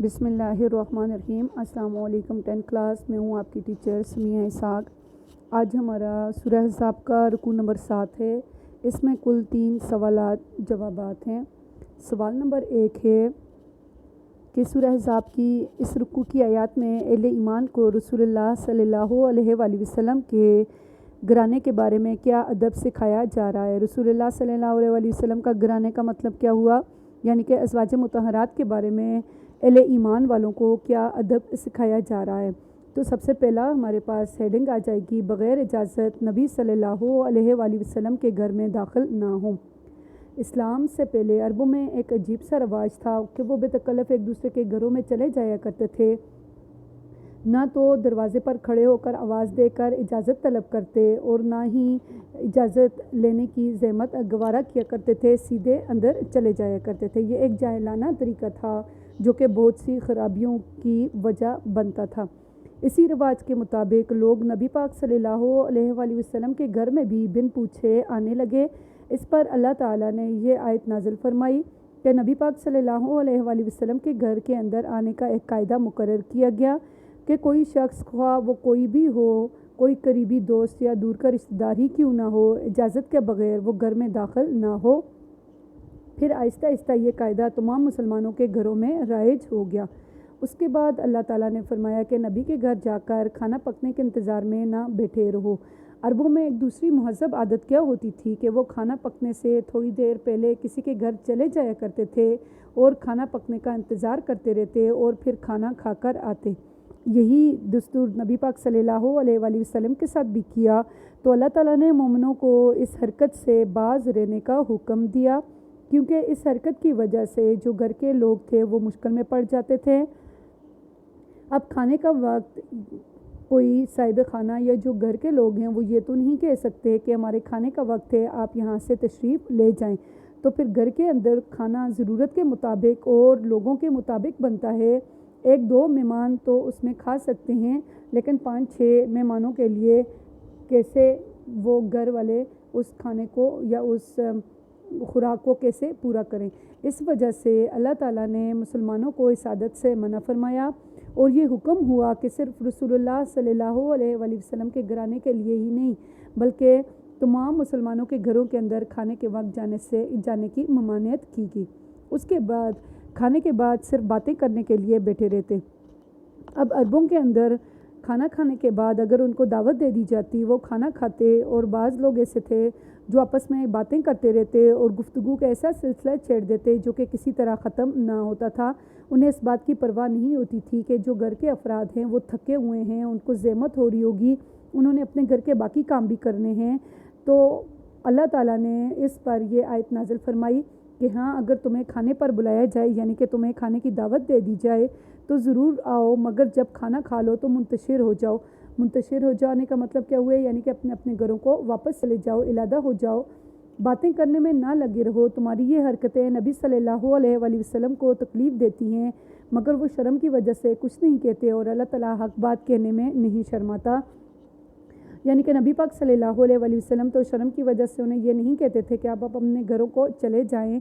بسم اللہ الرحمن الرحیم۔ السلام علیکم 10 کلاس میں ہوں آپ کی ٹیچر سمیہ اسحاق۔ آج ہمارا سورہ احزاب کا رکوع نمبر 7 ہے۔ اس میں کل 3 سوالات جوابات ہیں۔ سوال نمبر 1 ہے کہ سورہ احزاب کی اس رکوع کی آیات میں اہل ایمان کو رسول اللہ صلی اللہ علیہ وآلہ وسلم کے گھرانے کے بارے میں کیا ادب سکھایا جا رہا ہے؟ رسول اللہ صلی اللہ علیہ وآلہ وسلم کا گھرانے کا مطلب کیا ہوا؟ یعنی کہ ازواج مطہرات کے بارے میں اہل ایمان والوں کو کیا ادب سکھایا جا رہا ہے؟ تو سب سے پہلا ہمارے پاس ہیڈنگ آ جائے گی، بغیر اجازت نبی صلی اللہ علیہ وآلہ وسلم کے گھر میں داخل نہ ہوں۔ اسلام سے پہلے عربوں میں ایک عجیب سا رواج تھا کہ وہ بے تکلف ایک دوسرے کے گھروں میں چلے جایا کرتے تھے، نہ تو دروازے پر کھڑے ہو کر آواز دے کر اجازت طلب کرتے اور نہ ہی اجازت لینے کی زحمت گوارا کیا کرتے تھے، سیدھے اندر چلے جایا کرتے تھے۔ یہ ایک جاہلانہ طریقہ تھا جو کہ بہت سی خرابیوں کی وجہ بنتا تھا۔ اسی رواج کے مطابق لوگ نبی پاک صلی اللہ علیہ وآلہ وسلم کے گھر میں بھی بن پوچھے آنے لگے۔ اس پر اللہ تعالیٰ نے یہ آیت نازل فرمائی کہ نبی پاک صلی اللہ علیہ وآلہ وسلم کے گھر کے اندر آنے کا ایک قاعدہ مقرر کیا گیا کہ کوئی شخص، خواہ وہ کوئی بھی ہو، کوئی قریبی دوست یا دور کا رشتہ دار ہی کیوں نہ ہو، اجازت کے بغیر وہ گھر میں داخل نہ ہو۔ پھر آہستہ آہستہ یہ قاعدہ تمام مسلمانوں کے گھروں میں رائج ہو گیا۔ اس کے بعد اللہ تعالیٰ نے فرمایا کہ نبی کے گھر جا کر کھانا پکنے کے انتظار میں نہ بیٹھے رہو۔ عربوں میں ایک دوسری مہذب عادت کیا ہوتی تھی کہ وہ کھانا پکنے سے تھوڑی دیر پہلے کسی کے گھر چلے جایا کرتے تھے اور کھانا پکنے کا انتظار کرتے رہتے اور پھر کھانا کھا کر آتے۔ یہی دستور نبی پاک صلی اللہ علیہ وآلہ وسلم کے ساتھ بھی کیا، تو اللہ تعالیٰ نے مومنوں کو اس حرکت سے باز رہنے کا حکم دیا، کیونکہ اس حرکت کی وجہ سے جو گھر کے لوگ تھے وہ مشکل میں پڑ جاتے تھے۔ اب کھانے کا وقت کوئی صاحب خانہ یا جو گھر کے لوگ ہیں وہ یہ تو نہیں کہہ سکتے کہ ہمارے کھانے کا وقت ہے، آپ یہاں سے تشریف لے جائیں۔ تو پھر گھر کے اندر کھانا ضرورت کے مطابق اور لوگوں کے مطابق بنتا ہے۔ 1-2 مہمان تو اس میں کھا سکتے ہیں، لیکن 5-6 مہمانوں کے لیے کیسے وہ گھر والے اس کھانے کو یا اس خوراک کو کیسے پورا کریں؟ اس وجہ سے اللہ تعالیٰ نے مسلمانوں کو اس عادت سے منع فرمایا اور یہ حکم ہوا کہ صرف رسول اللہ صلی اللہ علیہ وآلہ وسلم کے گھرانے کے لیے ہی نہیں، بلکہ تمام مسلمانوں کے گھروں کے اندر کھانے کے وقت جانے کی ممانعت کی گئی۔ اس کے بعد کھانے کے بعد صرف باتیں کرنے کے لیے بیٹھے رہتے۔ اب عربوں کے اندر کھانا کھانے کے بعد اگر ان کو دعوت دے دی جاتی، وہ کھانا کھاتے، اور بعض لوگ ایسے تھے جو آپس میں باتیں کرتے رہتے اور گفتگو کا ایسا سلسلہ چھیڑ دیتے جو کہ کسی طرح ختم نہ ہوتا تھا۔ انہیں اس بات کی پرواہ نہیں ہوتی تھی کہ جو گھر کے افراد ہیں وہ تھکے ہوئے ہیں، ان کو زحمت ہو رہی ہوگی، انہوں نے اپنے گھر کے باقی کام بھی کرنے ہیں۔ تو اللہ تعالیٰ نے اس پر یہ آیت نازل فرمائی کہ ہاں، اگر تمہیں کھانے پر بلایا جائے، یعنی کہ تمہیں کھانے کی دعوت دے دی جائے تو ضرور آؤ، مگر جب کھانا کھا لو تو منتشر ہو جاؤ۔ منتشر ہو جانے کا مطلب کیا ہوا ہے؟ یعنی کہ اپنے اپنے گھروں کو واپس چلے جاؤ، علیحدہ ہو جاؤ، باتیں کرنے میں نہ لگے رہو۔ تمہاری یہ حرکتیں نبی صلی اللہ علیہ وآلہ وسلم کو تکلیف دیتی ہیں، مگر وہ شرم کی وجہ سے کچھ نہیں کہتے اور اللہ تعالیٰ حق بات کہنے میں نہیں شرماتا۔ یعنی کہ نبی پاک صلی اللہ علیہ وآلہ وسلم تو شرم کی وجہ سے انہیں یہ نہیں کہتے تھے کہ آپ اپنے گھروں کو چلے جائیں۔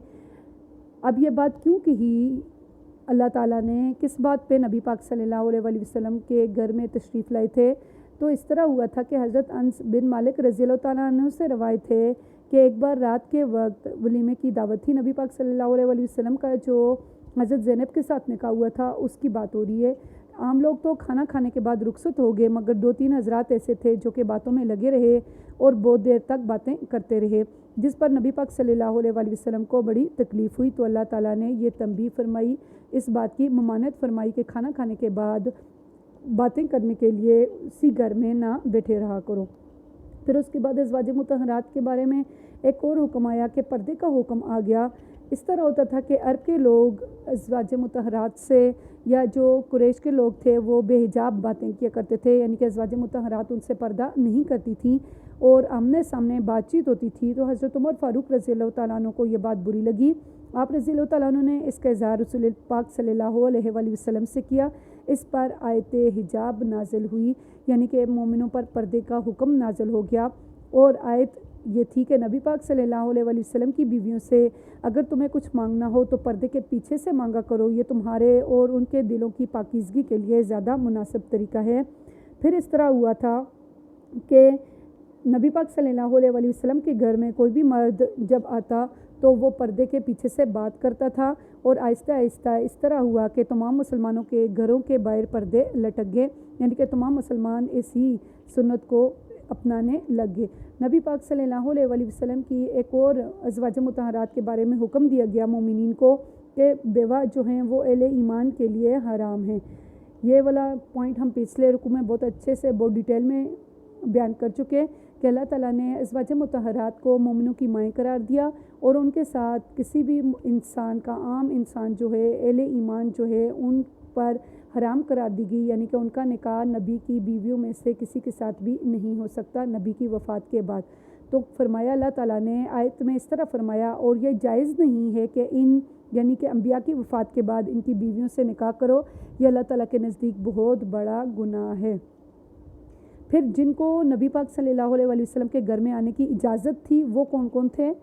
اب یہ بات کیوں کہی اللہ تعالیٰ نے؟ کس بات پہ نبی پاک صلی اللہ علیہ وآلہ وسلم کے گھر میں تشریف لائے تھے؟ تو اس طرح ہوا تھا کہ حضرت انس بن مالک رضی اللہ تعالیٰ عنہ سے روایت ہے کہ ایک بار رات کے وقت ولیمے کی دعوت تھی نبی پاک صلی اللہ علیہ وآلہ وسلم کا، جو حضرت زینب کے ساتھ نکاح ہوا تھا اس کی بات ہو رہی ہے۔ عام لوگ تو کھانا کھانے کے بعد رخصت ہو گئے، مگر 2-3 حضرات ایسے تھے جو کہ باتوں میں لگے رہے اور بہت دیر تک باتیں کرتے رہے، جس پر نبی پاک صلی اللہ علیہ وآلہ وسلم کو بڑی تکلیف ہوئی۔ تو اللہ تعالیٰ نے یہ تنبیہ فرمائی، اس بات کی ممانعت فرمائی کہ کھانا کھانے کے بعد باتیں کرنے کے لیے اسی گھر میں نہ بیٹھے رہا کرو۔ پھر اس کے بعد ازواج مطہرات کے بارے میں ایک اور حکم آیا کہ پردے کا حکم آ گیا۔ اس طرح ہوتا تھا کہ عرب کے لوگ ازواج مطہرات سے یا جو قریش کے لوگ تھے وہ بے حجاب باتیں کیا کرتے تھے، یعنی کہ ازواج مطہرات ان سے پردہ نہیں کرتی تھیں اور آمنے سامنے بات چیت ہوتی تھی۔ تو حضرت عمر فاروق رضی اللہ تعالیٰ عنہ کو یہ بات بری لگی۔ آپ رضی اللہ تعالیٰ عنہ نے اس کا اظہار رسول پاک صلی اللہ علیہ وآلہ وسلم سے کیا۔ اس پر آیت حجاب نازل ہوئی، یعنی کہ مومنوں پر پردے کا حکم نازل ہو گیا، اور آیت یہ تھی کہ نبی پاک صلی اللہ علیہ وسلم کی بیویوں سے اگر تمہیں کچھ مانگنا ہو تو پردے کے پیچھے سے مانگا کرو، یہ تمہارے اور ان کے دلوں کی پاکیزگی کے لیے زیادہ مناسب طریقہ ہے۔ پھر اس طرح ہوا تھا کہ نبی پاک صلی اللہ علیہ وسلم کے گھر میں کوئی بھی مرد جب آتا تو وہ پردے کے پیچھے سے بات کرتا تھا، اور آہستہ آہستہ اس طرح ہوا کہ تمام مسلمانوں کے گھروں کے باہر پردے لٹک گئے، یعنی کہ تمام مسلمان اسی سنت کو اپنانے لگ گئے۔ نبی پاک صلی اللہ علیہ وسلم کی ایک اور ازواج مطہرات کے بارے میں حکم دیا گیا مومنین کو کہ بیوہ جو ہیں وہ اہل ایمان کے لیے حرام ہیں۔ یہ والا پوائنٹ ہم پچھلے رکوع میں بہت اچھے سے بہت ڈیٹیل میں بیان کر چکے کہ اللہ تعالیٰ نے ازواج مطہرات کو مومنوں کی مائیں قرار دیا، اور ان کے ساتھ کسی بھی انسان کا، عام انسان جو ہے، اہل ایمان جو ہے، ان پر حرام قرار دی گئی، یعنی کہ ان کا نکاح نبی کی بیویوں میں سے کسی کے ساتھ بھی نہیں ہو سکتا نبی کی وفات کے بعد۔ تو فرمایا اللہ تعالیٰ نے آیت میں اس طرح فرمایا، اور یہ جائز نہیں ہے کہ یعنی کہ انبیاء کی وفات کے بعد ان کی بیویوں سے نکاح کرو، یہ اللہ تعالیٰ کے نزدیک بہت بڑا گناہ ہے۔ پھر جن کو نبی پاک صلی اللہ علیہ وسلم کے گھر میں آنے کی اجازت تھی وہ کون کون تھے؟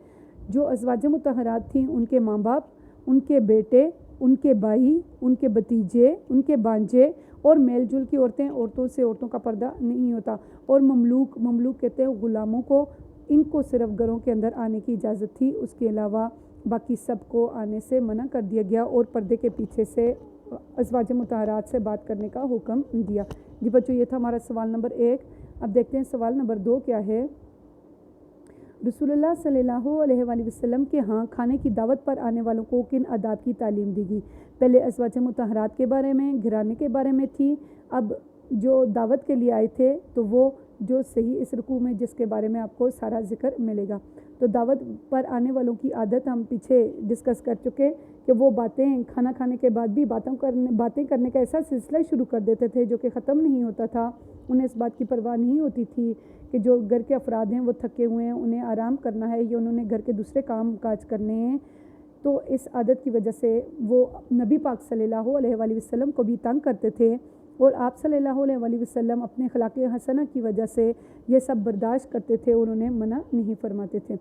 جو ازواج مطہرات تھیں ان کے ماں باپ، ان کے بیٹے، ان کے بھائی، ان کے بھتیجے، ان کے بانجے، اور میل جل کی عورتیں، عورتوں سے عورتوں کا پردہ نہیں ہوتا، اور مملوک کہتے ہیں غلاموں کو، ان کو صرف گھروں کے اندر آنے کی اجازت تھی، اس کے علاوہ باقی سب کو آنے سے منع کر دیا گیا، اور پردے کے پیچھے سے ازواج مطہرات سے بات کرنے کا حکم دیا۔ جی بچوں، یہ تھا ہمارا سوال نمبر 1۔ اب دیکھتے ہیں سوال نمبر 2 کیا ہے۔ رسول اللہ صلی اللہ علیہ وسلم کے ہاں کھانے کی دعوت پر آنے والوں کو کن آداب کی تعلیم دی گئی؟ پہلے ازواج مطہرات کے بارے میں، گھرانے کے بارے میں تھی، اب جو دعوت کے لیے آئے تھے تو وہ جو صحیح اس رکوع میں جس کے بارے میں آپ کو سارا ذکر ملے گا۔ تو دعوت پر آنے والوں کی عادت ہم پیچھے ڈسکس کر چکے کہ وہ کھانا کھانے کے بعد بھی باتیں کرنے کا ایسا سلسلہ شروع کر دیتے تھے جو کہ ختم نہیں ہوتا تھا۔ انہیں اس بات کی پرواہ نہیں ہوتی تھی کہ جو گھر کے افراد ہیں وہ تھکے ہوئے ہیں، انہیں آرام کرنا ہے یا انہوں نے گھر کے دوسرے کام کاج کرنے ہیں۔ تو اس عادت کی وجہ سے وہ نبی پاک صلی اللہ علیہ وسلم کو بھی تنگ کرتے تھے، اور آپ صلی اللہ علیہ وسلم اپنے اخلاق حسنہ کی وجہ سے یہ سب برداشت کرتے تھے اور انہیں منع نہیں فرماتے تھے۔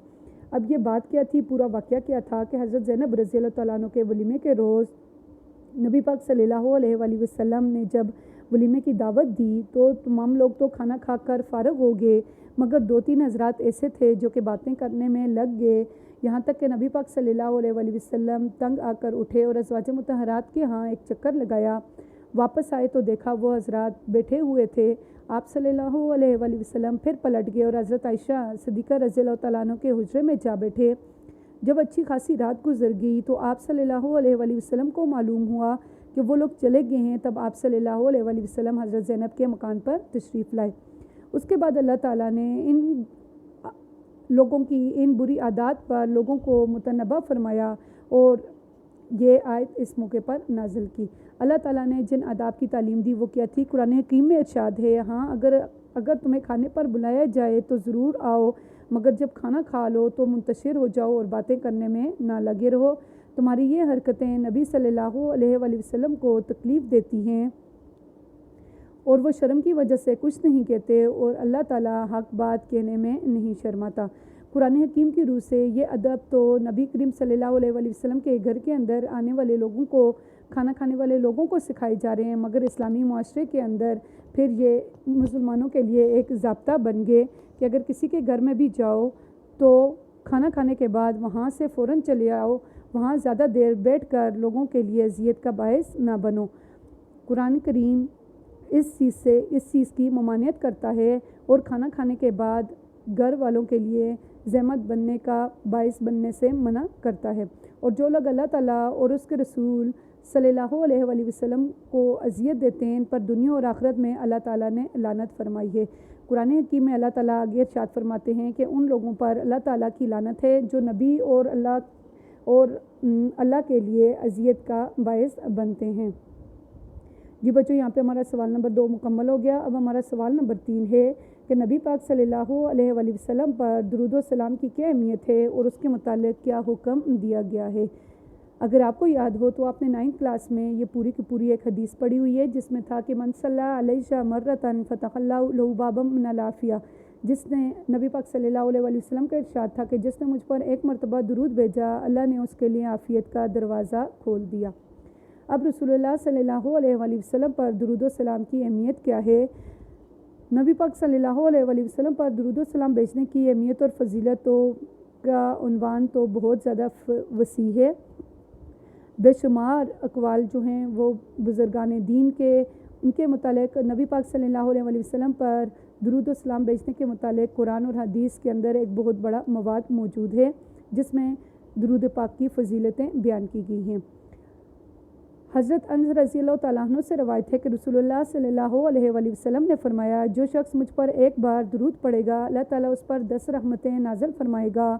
اب یہ بات کیا تھی، پورا واقعہ کیا تھا کہ حضرت زینب رضی اللہ تعالیٰ عنہ کے ولیمے کے روز نبی پاک صلی اللہ علیہ وسلم نے جب ولیمے کی دعوت دی تو تمام لوگ تو کھانا کھا کر فارغ ہو گئے، مگر 2-3 حضرات ایسے تھے جو کہ باتیں کرنے میں لگ گئے، یہاں تک کہ نبی پاک صلی اللہ علیہ وسلم تنگ آ کر اٹھے اور ازواج مطہرات کے ہاں ایک چکر لگایا۔ واپس آئے تو دیکھا وہ حضرات بیٹھے ہوئے تھے۔ آپ صلی اللہ علیہ وسلم پھر پلٹ گئے اور حضرت عائشہ صدیقہ رضی اللہ تعالیٰ عنہ کے حجرے میں جا بیٹھے۔ جب اچھی خاصی رات گزر گئی تو آپ صلی اللہ علیہ وسلم کو معلوم ہوا کہ وہ لوگ چلے گئے ہیں، تب آپ صلی اللہ علیہ وسلم حضرت زینب کے مکان پر تشریف لائے۔ اس کے بعد اللہ تعالیٰ نے ان لوگوں کی ان بری عادات پر لوگوں کو متنبہ فرمایا اور یہ آیت اس موقع پر نازل کی۔ اللہ تعالیٰ نے جن آداب کی تعلیم دی وہ کیا تھی؟ قرآن حکیم میں ارشاد ہے، ہاں اگر تمہیں کھانے پر بلایا جائے تو ضرور آؤ، مگر جب کھانا کھا لو تو منتشر ہو جاؤ اور باتیں کرنے میں نہ لگے رہو۔ تمہاری یہ حرکتیں نبی صلی اللہ علیہ وسلم کو تکلیف دیتی ہیں اور وہ شرم کی وجہ سے کچھ نہیں کہتے، اور اللہ تعالیٰ حق بات کہنے میں نہیں شرماتا۔ قرآن حکیم کی روح سے یہ ادب تو نبی کریم صلی اللہ علیہ وسلم کے گھر کے اندر آنے والے لوگوں کو، کھانا کھانے والے لوگوں کو سکھائے جا رہے ہیں، مگر اسلامی معاشرے کے اندر پھر یہ مسلمانوں کے لیے ایک ضابطہ بن گئے کہ اگر کسی کے گھر میں بھی جاؤ تو کھانا کھانے کے بعد وہاں سے فوراً چلے آؤ، وہاں زیادہ دیر بیٹھ کر لوگوں کے لیے اذیت کا باعث نہ بنو۔ قرآن کریم اس چیز کی ممانعت کرتا ہے اور کھانا کھانے کے بعد گھر والوں کے لیے زحمت بننے کا باعث بننے سے منع کرتا ہے، اور جو لوگ اللہ تعالیٰ اور اس کے رسول صلی اللہ علیہ وسلم کو اذیت دیتے ہیں ان پر دنیا اور آخرت میں اللہ تعالیٰ نے لعنت فرمائی ہے۔ قرآن حکیم میں اللہ تعالیٰ آگے ارشاد فرماتے ہیں کہ ان لوگوں پر اللہ تعالیٰ کی لعنت ہے جو نبی اور اللہ کے لیے اذیت کا باعث بنتے ہیں۔ جی بچوں، یہاں پہ ہمارا سوال نمبر 2 مکمل ہو گیا۔ اب ہمارا سوال نمبر 3 ہے کہ نبی پاک صلی اللہ علیہ وسلم پر درود و سلام کی کیا اہمیت ہے اور اس کے متعلق کیا حکم دیا گیا ہے؟ اگر آپ کو یاد ہو تو آپ نے 9th کلاس میں یہ پوری کی پوری ایک حدیث پڑھی ہوئی ہے جس میں تھا کہ من صلی علیہ مرتن فتح اللہ لہ بابا من العافیہ، جس نے نبی پاک صلی اللہ علیہ وسلم کا ارشاد تھا کہ جس نے مجھ پر ایک مرتبہ درود بھیجا اللہ نے اس کے لیے عافیت کا دروازہ کھول دیا۔ اب رسول اللہ صلی اللہ علیہ وسلم پر درود و سلام کی اہمیت کیا ہے؟ نبی پاک صلی اللہ علیہ وسلم پر درود و سلام بھیجنے کی اہمیت اور فضیلت کا عنوان تو بہت زیادہ وسیع ہے۔ بے شمار اقوال جو ہیں وہ بزرگان دین کے ان کے متعلق نبی پاک صلی اللہ علیہ وسلم پر درود و سلام بھیجنے کے متعلق قرآن اور حدیث کے اندر ایک بہت بڑا مواد موجود ہے جس میں درود پاک کی فضیلتیں بیان کی گئی ہیں۔ حضرت انس رضی اللہ تعالیٰ عنہ سے روایت ہے کہ رسول اللہ صلی اللہ علیہ وسلم نے فرمایا جو شخص مجھ پر ایک بار درود پڑھے گا اللہ تعالیٰ اس پر 10 رحمتیں نازل فرمائے گا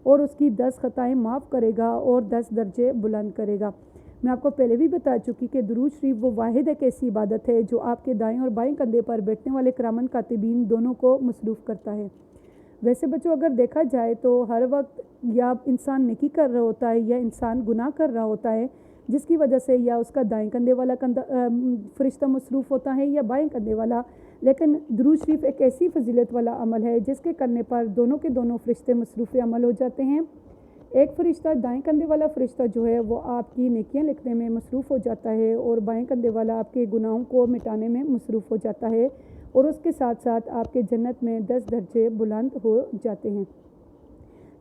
اور اس کی 10 خطائیں معاف کرے گا اور 10 درجے بلند کرے گا۔ میں آپ کو پہلے بھی بتا چکی کہ درود شریف وہ واحد ایک ایسی عبادت ہے جو آپ کے دائیں اور بائیں کندھے پر بیٹھنے والے کرامن کاتبین دونوں کو مصروف کرتا ہے۔ ویسے بچوں اگر دیکھا جائے تو ہر وقت یا انسان نیکی کر رہا ہوتا ہے یا انسان گناہ کر رہا ہوتا ہے جس کی وجہ سے یا اس کا دائیں کندھے والا فرشتہ مصروف ہوتا ہے یا بائیں کندھے والا، لیکن درود شریف ایک ایسی فضیلت والا عمل ہے جس کے کرنے پر دونوں کے دونوں فرشتے مصروف عمل ہو جاتے ہیں۔ ایک فرشتہ دائیں کندھے والا فرشتہ جو ہے وہ آپ کی نیکیاں لکھنے میں مصروف ہو جاتا ہے اور بائیں کندھے والا آپ کے گناہوں کو مٹانے میں مصروف ہو جاتا ہے اور اس کے ساتھ ساتھ آپ کے جنت میں 10 درجے بلند ہو جاتے ہیں۔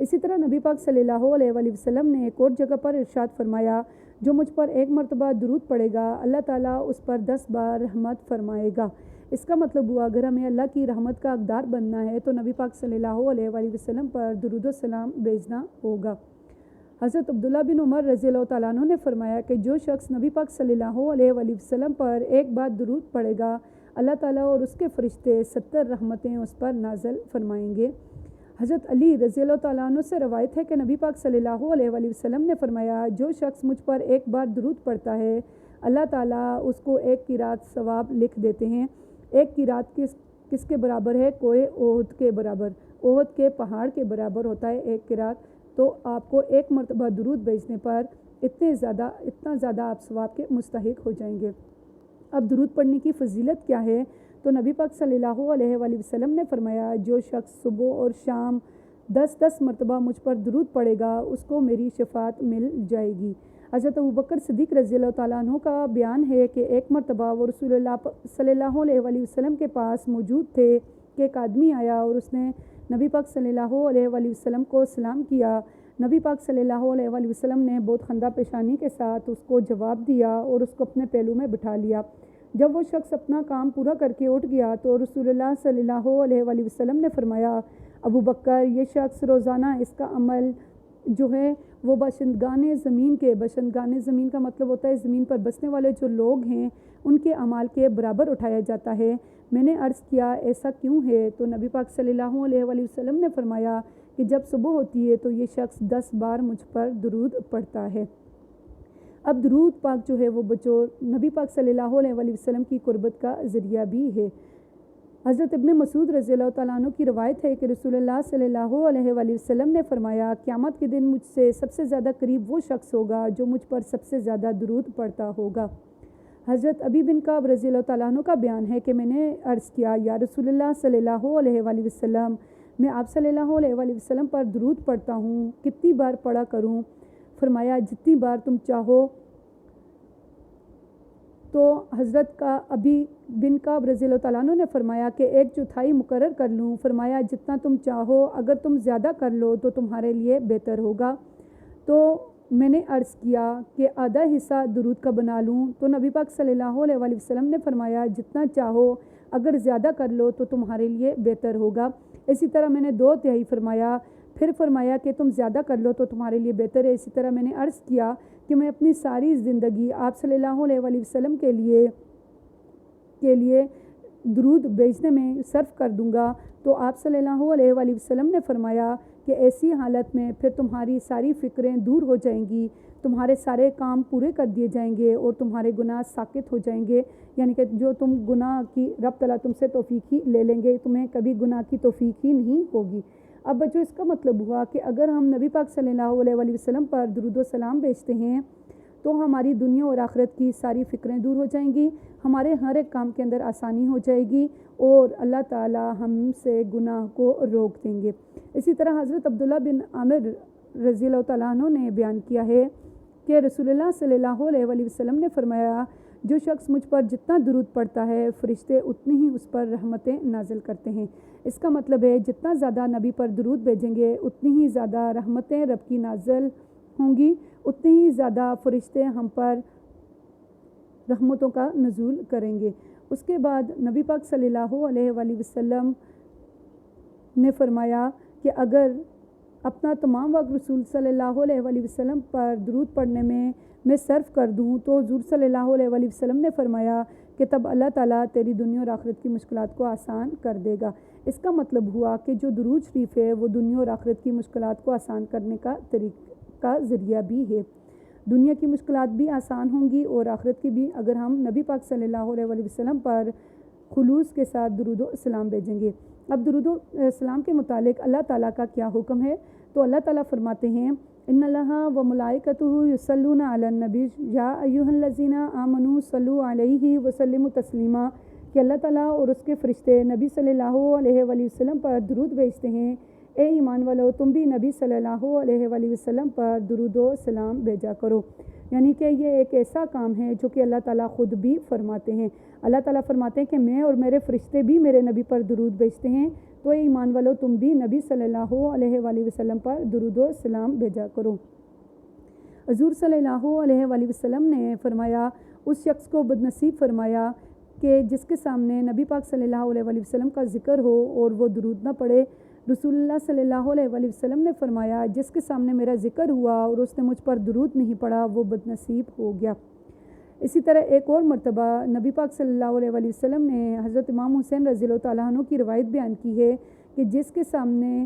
اسی طرح نبی پاک صلی اللہ علیہ وسلم نے ایک اور جگہ پر ارشاد فرمایا جو مجھ پر ایک مرتبہ درود پڑے گا اللہ تعالیٰ اس پر 10 بار رحمت فرمائے گا۔ اس کا مطلب ہوا اگر ہمیں اللہ کی رحمت کا حقدار بننا ہے تو نبی پاک صلی اللہ علیہ وسلم پر درود و سلام بھیجنا ہوگا۔ حضرت عبداللہ بن عمر رضی اللہ تعالیٰ عنہ نے فرمایا کہ جو شخص نبی پاک صلی اللہ علیہ وسلم پر ایک بار درود پڑے گا اللہ تعالیٰ اور اس کے فرشتے 70 رحمتیں اس پر نازل فرمائیں گے۔ حضرت علی رضی اللہ تعالیٰ عنہ سے روایت ہے کہ نبی پاک صلی اللہ علیہ وسلم نے فرمایا جو شخص مجھ پر ایک بار درود پڑھتا ہے اللہ تعالیٰ اس کو ایک قرات ثواب لکھ دیتے ہیں۔ ایک قرات کس کے برابر ہے؟ کوہ احد کے برابر، احد کے پہاڑ کے برابر ہوتا ہے ایک قرات۔ تو آپ کو ایک مرتبہ درود بھیجنے پر اتنا زیادہ آپ ثواب کے مستحق ہو جائیں گے۔ اب درود پڑھنے کی فضیلت کیا ہے؟ تو نبی پاک صلی اللہ علیہ وسلم نے فرمایا جو شخص صبح اور شام 10 مرتبہ مجھ پر درود پڑھے گا اس کو میری شفاعت مل جائے گی۔ حضرت ابوبکر صدیق رضی اللہ تعالیٰ عنہ کا بیان ہے کہ ایک مرتبہ وہ رسول اللہ صلی اللہ علیہ وسلم کے پاس موجود تھے کہ ایک آدمی آیا اور اس نے نبی پاک صلی اللہ علیہ وسلم کو سلام کیا۔ نبی پاک صلی اللہ علیہ وسلم نے بہت خندہ پیشانی کے ساتھ اس کو جواب دیا اور اس کو اپنے پہلو میں بٹھا لیا۔ جب وہ شخص اپنا کام پورا کر کے اٹھ گیا تو رسول اللہ صلی اللہ علیہ وسلم نے فرمایا ابو بکر یہ شخص روزانہ اس کا عمل جو ہے وہ باشندگان زمین کا مطلب ہوتا ہے زمین پر بسنے والے جو لوگ ہیں ان کے اعمال کے برابر اٹھایا جاتا ہے۔ میں نے عرض کیا ایسا کیوں ہے؟ تو نبی پاک صلی اللہ علیہ وسلم نے فرمایا کہ جب صبح ہوتی ہے تو یہ شخص 10 بار مجھ پر درود پڑھتا ہے۔ اب درود پاک جو ہے وہ بچوں نبی پاک صلی اللہ علیہ وسلم کی قربت کا ذریعہ بھی ہے۔ حضرت ابن مسعود رضی اللہ تعالیٰ عنہ کی روایت ہے کہ رسول اللہ صلی اللہ علیہ وسلم نے فرمایا قیامت کے دن مجھ سے سب سے زیادہ قریب وہ شخص ہوگا جو مجھ پر سب سے زیادہ درود پڑھتا ہوگا۔ حضرت ابی بن کعب رضی اللہ تعالیٰ عنہ کا بیان ہے کہ میں نے عرض کیا یا رسول اللہ صلی اللہ علیہ وسلم میں آپ صلی اللہ علیہ وسلم پر درود پڑھتا ہوں کتنی بار پڑھا کروں؟ فرمایا جتنی بار تم چاہو۔ تو حضرت کا ابی بن کعب رضی اللہ تعالیٰ عنہ نے فرمایا کہ 1/4 مقرر کر لوں؟ فرمایا جتنا تم چاہو، اگر تم زیادہ کر لو تو تمہارے لیے بہتر ہوگا۔ تو میں نے عرض کیا کہ آدھا حصہ درود کا بنا لوں؟ تو نبی پاک صلی اللہ علیہ وسلم نے فرمایا جتنا چاہو، اگر زیادہ کر لو تو تمہارے لیے بہتر ہوگا۔ اسی طرح میں نے 2/3 فرمایا، پھر فرمایا کہ تم زیادہ کر لو تو تمہارے لیے بہتر ہے۔ اسی طرح میں نے عرض کیا کہ میں اپنی ساری زندگی آپ صلی اللہ علیہ وسلم کے لیے درود بھیجنے میں صرف کر دوں گا۔ تو آپ صلی اللہ علیہ وسلم نے فرمایا کہ ایسی حالت میں پھر تمہاری ساری فکریں دور ہو جائیں گی، تمہارے سارے کام پورے کر دیے جائیں گے اور تمہارے گناہ ساقط ہو جائیں گے، یعنی کہ جو تم گناہ کی رب تعالیٰ تم سے توفیق ہی لے لیں گے، تمہیں کبھی گناہ کی توفیق ہی نہیں ہوگی۔ اب بچوں اس کا مطلب ہوا کہ اگر ہم نبی پاک صلی اللہ علیہ وسلم پر درود و سلام بھیجتے ہیں تو ہماری دنیا اور آخرت کی ساری فکریں دور ہو جائیں گی، ہمارے ہر ایک کام کے اندر آسانی ہو جائے گی اور اللہ تعالی ہم سے گناہ کو روک دیں گے۔ اسی طرح حضرت عبداللہ بن عامر رضی اللہ تعالیٰ عنہ نے بیان کیا ہے کہ رسول اللہ صلی اللہ علیہ وآلہ وسلم نے فرمایا، جو شخص مجھ پر جتنا درود پڑھتا ہے فرشتے اتنی ہی اس پر رحمتیں نازل کرتے ہیں۔ اس کا مطلب ہے جتنا زیادہ نبی پر درود بھیجیں گے اتنی ہی زیادہ رحمتیں رب کی نازل ہوں گی، اتنی ہی زیادہ فرشتے ہم پر رحمتوں کا نزول کریں گے۔ اس کے بعد نبی پاک صلی اللہ علیہ وآلہ وسلم نے فرمایا کہ اگر اپنا تمام وقت رسول صلی اللہ علیہ وآلہ وسلم پر درود پڑھنے میں صرف کر دوں تو حضور صلی اللہ علیہ وآلہ وسلم نے فرمایا کہ تب اللہ تعالیٰ تیری دنیا اور آخرت کی مشکلات کو آسان کر دے گا۔ اس کا مطلب ہوا کہ جو درود شریف ہے وہ دنیا اور آخرت کی مشکلات کو آسان کرنے کا طریقہ ذریعہ بھی ہے۔ دنیا کی مشکلات بھی آسان ہوں گی اور آخرت کی بھی، اگر ہم نبی پاک صلی اللہ علیہ وآلہ وسلم پر خلوص کے ساتھ درود و سلام بھیجیں گے۔ اب درود و سلام کے متعلق اللہ تعالیٰ کا کیا حکم ہے؟ تو اللہ تعالیٰ فرماتے ہیں، ان اللہ و ملائکتہ یصلون علی النبی یا ایھا الذین آمنوا صلوا علیہ وسلموا تسلیما، کہ اللہ تعالیٰ اور اس کے فرشتے نبی صلی اللہ علیہ وآلہ وسلم پر درود بھیجتے ہیں۔ اے ایمان والو، تم بھی نبی صلی اللہ علیہ وآلہ وسلم پر درود و سلام بھیجا کرو۔ یعنی کہ یہ ایک ایسا کام ہے جو کہ اللہ تعالیٰ خود بھی فرماتے ہیں۔ اللہ تعالیٰ فرماتے ہیں کہ میں اور میرے فرشتے بھی میرے نبی پر درود بھیجتے ہیں، تو اے ایمان والو تم بھی نبی صلی اللہ علیہ وآلہ وسلم پر درود و سلام بھیجا کرو۔ حضور صلی اللہ علیہ وآلہ وسلم نے فرمایا، اس شخص کو بدنصیب فرمایا کہ جس کے سامنے نبی پاک صلی اللہ علیہ وآلہ وسلم کا ذکر ہو اور وہ درود نہ پڑھے۔ رسول اللہ صلی اللہ علیہ وآلہ وسلم نے فرمایا، جس کے سامنے میرا ذکر ہوا اور اس نے مجھ پر درود نہیں پڑھا وہ بدنصیب ہو گیا۔ اسی طرح ایک اور مرتبہ نبی پاک صلی اللہ علیہ وآلہ وسلم نے حضرت امام حسین رضی اللہ تعالیٰ عنہ کی روایت بیان کی ہے کہ جس کے سامنے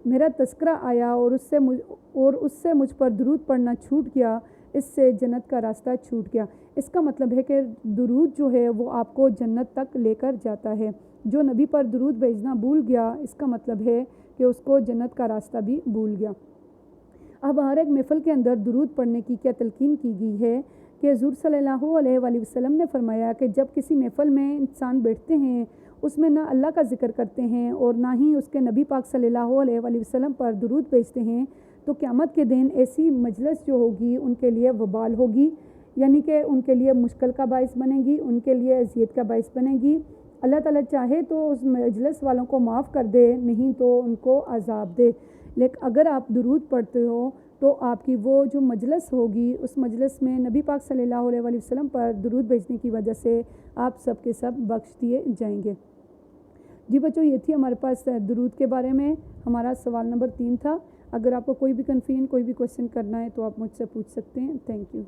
میرا تذکرہ آیا اور اس سے مجھ پر درود پڑھنا چھوٹ گیا، اس سے جنت کا راستہ چھوٹ گیا۔ اس کا مطلب ہے کہ درود جو ہے وہ آپ کو جنت تک لے کر جاتا ہے۔ جو نبی پر درود بھیجنا بھول گیا، اس کا مطلب ہے کہ اس کو جنت کا راستہ بھی بھول گیا۔ اب ہر ایک محفل کے اندر درود پڑھنے کی کیا تلقین کی گئی ہے کہ حضور صلی اللہ علیہ وآلہ وسلم نے فرمایا کہ جب کسی محفل میں انسان بیٹھتے ہیں اس میں نہ اللہ کا ذکر کرتے ہیں اور نہ ہی اس کے نبی پاک صلی اللہ علیہ وآلہ وسلم پر درود بھیجتے ہیں، تو قیامت کے دن ایسی مجلس جو ہوگی ان کے لیے وبال ہوگی، یعنی کہ ان کے لیے مشکل کا باعث بنے گی، ان کے لیے اذیت کا باعث بنے گی۔ اللہ تعالیٰ چاہے تو اس مجلس والوں کو معاف کر دے، نہیں تو ان کو عذاب دے۔ لیکن اگر آپ درود پڑھتے ہو تو آپ کی وہ جو مجلس ہوگی اس مجلس میں نبی پاک صلی اللہ علیہ وآلہ وسلم پر درود بھیجنے کی وجہ سے آپ سب کے سب بخش دیے جائیں گے۔ جی بچوں، یہ تھی ہمارے پاس درود کے بارے میں ہمارا سوال نمبر 3 تھا۔ اگر آپ کو کوئی بھی کنفیوژن، کوئی بھی کویشچن کرنا ہے تو آپ مجھ سے پوچھ سکتے ہیں۔ Thank you.